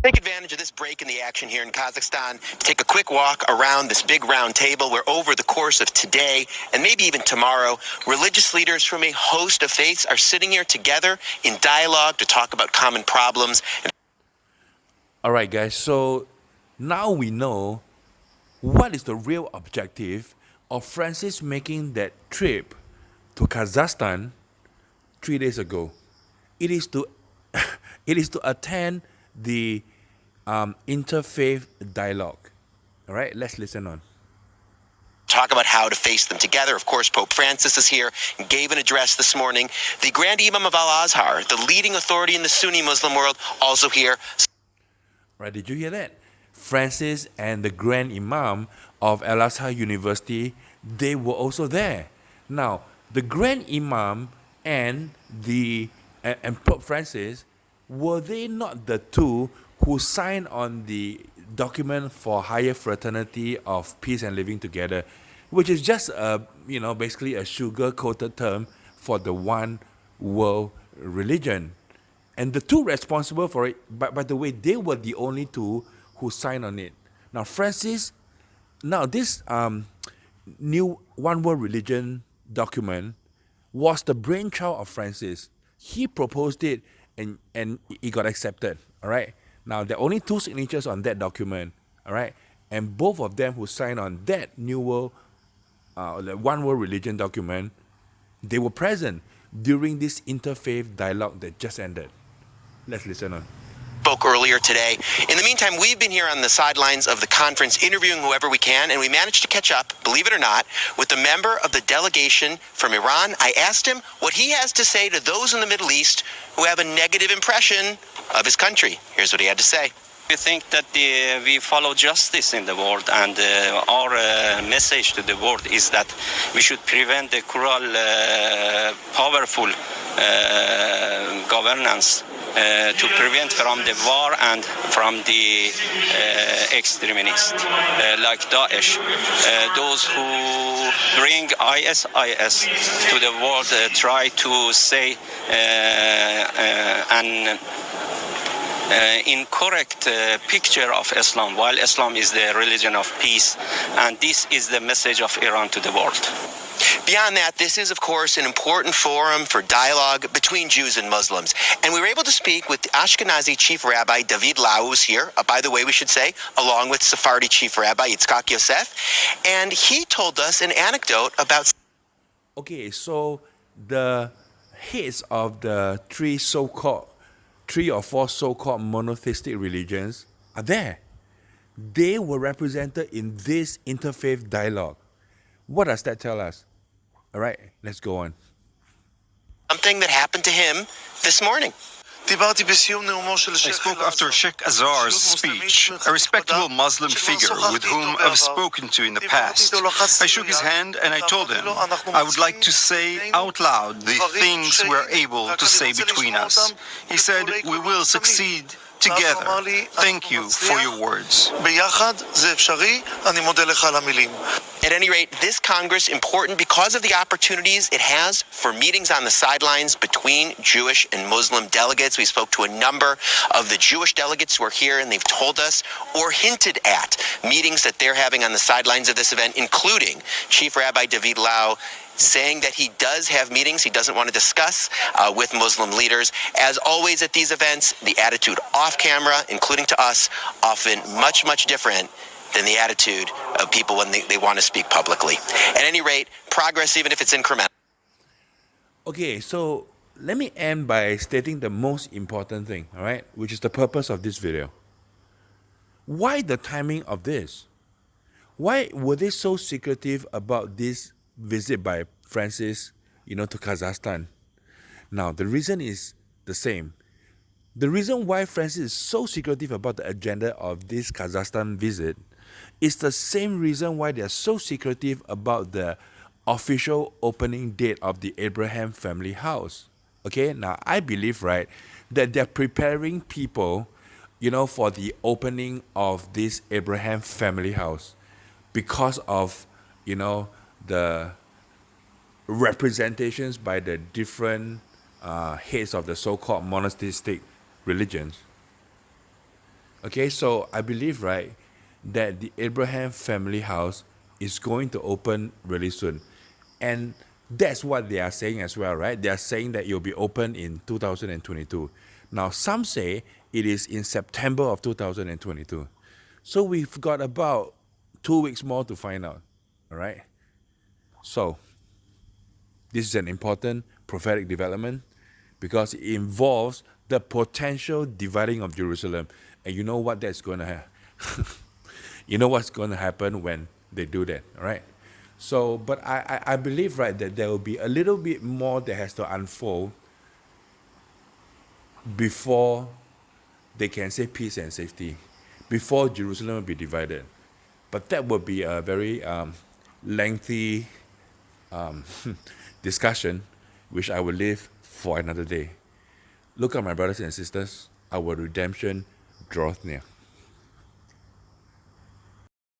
Take advantage of this break in the action here in Kazakhstan to take a quick walk around this big round table where over the course of today and maybe even tomorrow, religious leaders from a host of faiths are sitting here together in dialogue to talk about common problems. All right, guys, so now we know what is the real objective of Francis making that trip to Kazakhstan 3 days ago. It is to it is to attend the interfaith dialogue. All right, let's listen on. Talk about how to face them together. Of course, Pope Francis is here and gave an address this morning. The Grand Imam of Al-Azhar, the leading authority in the Sunni Muslim world, also here. Right, did you hear that? Francis and the Grand Imam of Al-Azhar University, they were also there. Now, the Grand Imam and Pope Francis, were they not the two who signed on the document for higher fraternity of peace and living together, which is just basically a sugar-coated term for the one world religion? And the two responsible for it, by the way, they were the only two who signed on it. Now, this new one world religion document was the brainchild of Francis. He proposed it and it got accepted. All right. Now, there are only two signatures on that document. All right. And both of them who signed on that new world, the one world religion document, they were present during this interfaith dialogue that just ended. Let's listen on. Spoke earlier today. In the meantime, we've been here on the sidelines of the conference interviewing whoever we can, and we managed to catch up, believe it or not, with a member of the delegation from Iran. I asked him what he has to say to those in the Middle East who have a negative impression of his country. Here's what he had to say. We think that we follow justice in the world, and our message to the world is that we should prevent the cruel, powerful governance to prevent from the war and from the extremists like Daesh. Those who bring ISIS to the world try to say an incorrect picture of Islam, while Islam is the religion of peace, and this is the message of Iran to the world. Beyond that, this is, of course, an important forum for dialogue between Jews and Muslims. And we were able to speak with Ashkenazi Chief Rabbi David Lau, who's here, by the way, we should say, along with Sephardi Chief Rabbi Yitzchak Yosef. And he told us an anecdote about... Okay, so the heads of the three or four so-called monotheistic religions are there. They were represented in this interfaith dialogue. What does that tell us? All right, let's go on. Something that happened to him this morning. I spoke after Sheikh Azhar's speech, a respectable Muslim figure with whom I've spoken to in the past. I shook his hand and I told him I would like to say out loud the things we're able to say between us. He said, "We will succeed together. Thank you for your words." At any rate, this Congress important because of the opportunities it has for meetings on the sidelines between Jewish and Muslim delegates. We spoke to a number of the Jewish delegates who are here, and they've told us or hinted at meetings that they're having on the sidelines of this event, including Chief Rabbi David Lau saying that he does have meetings he doesn't want to discuss with Muslim leaders. As always at these events, the attitude off camera, including to us, often much, much different than the attitude of people when they want to speak publicly. At any rate, progress, even if it's incremental. Okay, so let me end by stating the most important thing, all right, which is the purpose of this video. Why the timing of this? Why were they so secretive about this visit by Francis, to Kazakhstan? Now, the reason is the same. The reason why Francis is so secretive about the agenda of this Kazakhstan visit is the same reason why they are so secretive about the official opening date of the Abraham family house. Okay, now I believe, right, that they're preparing people, for the opening of this Abraham family house because of, the representations by the different heads of the so-called monotheistic religions. Okay, so I believe, right, that the Abraham family house is going to open really soon. And that's what they are saying as well, right? They are saying that it'll be open in 2022. Now, some say it is in September of 2022. So we've got about 2 weeks more to find out, all right? So, this is an important prophetic development because it involves the potential dividing of Jerusalem. And you know what that's going to happen. You know what's going to happen when they do that, all right? So, but I believe, right, that there will be a little bit more that has to unfold before they can say peace and safety, before Jerusalem will be divided. But that would be a very lengthy discussion, which I will leave for another day. Look at my brothers and sisters, our redemption draweth near.